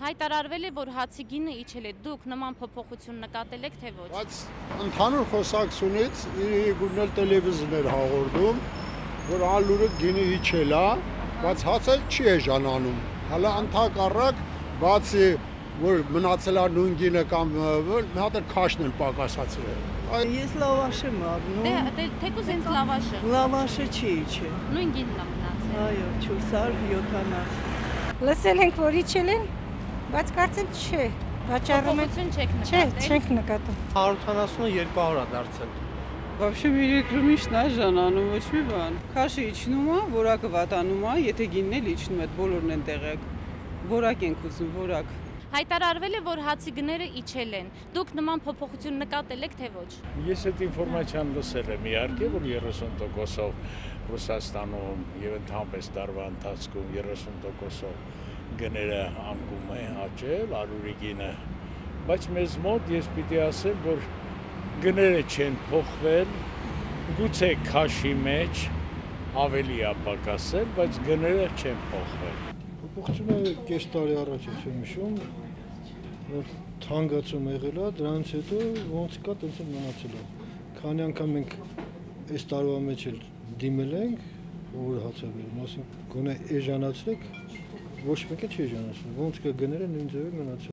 Հայտարարվել է, որ հացի գինը իջել է, դուք նման փոփոխություն նկատել եք, թե ոչ։ Բայց ընդհանուր խոսակցությունից գունել տելևիզիոներ հաղորդում, որ ալուրը գինը իջել է, բայց հացը չի էժանանում։ Հələ ընդհակառակ, բացի որ մնացել է նույն գինը կամ մի հատ քաշն են պակասացրել։ Ես լավաշ եմ առնում։ Թեկուզ հենց լավաշը։ Լավաշը չի իջել։ Նույն գինն է մնացել։ Այո, 470։ Լսել ենք, որ իջել են, բայց կարծեմ չէ։ Վաճառում են չեք նկատել։ Չէ, չենք նկատում։ 170-200 է դարձել։ Вообще перекрմիշն է ժանանում, ոչ մի բան։ Քաշը իջնում է, որակը վատանում է, եթե գինն էլ իջնում է, բոլորն են տեղյակ։ Որակ ենք ուզում, որակ։ Հայտարարվել է, որ հացի գները իջել են։ Դուք նման փոփոխություն նկատել եք, թե ոչ։ Ես այդ ինֆորմացիան լսել եմ իհարկե, որ 30%-ով Ռուսաստանում եւ ընդհանրապես տարվա ընթացքում 30%-ով գները անկում է աճել, ալուրի գինը, բայց մեզ մոտ ես պիտի ասեմ, որ գները չեն փոխվել, գուցե քաշի մեջ ավելի է պակասել, բայց գները չեն փոխվել։ Փոփոխությունը կես տարի առաջ է հիշում, որ թանկացում եղել է, դրանից հետո ոնց կա, տենց էլ մնացել է։ Քանի անգամ մենք այս տարվա մեջ էլ դիմել ենք, որ հացավերում, ասենք գոնե էժանացրեք, ոչ մեկը չի էժանացնում, ոնց կա գները նույն ձևի մնացել։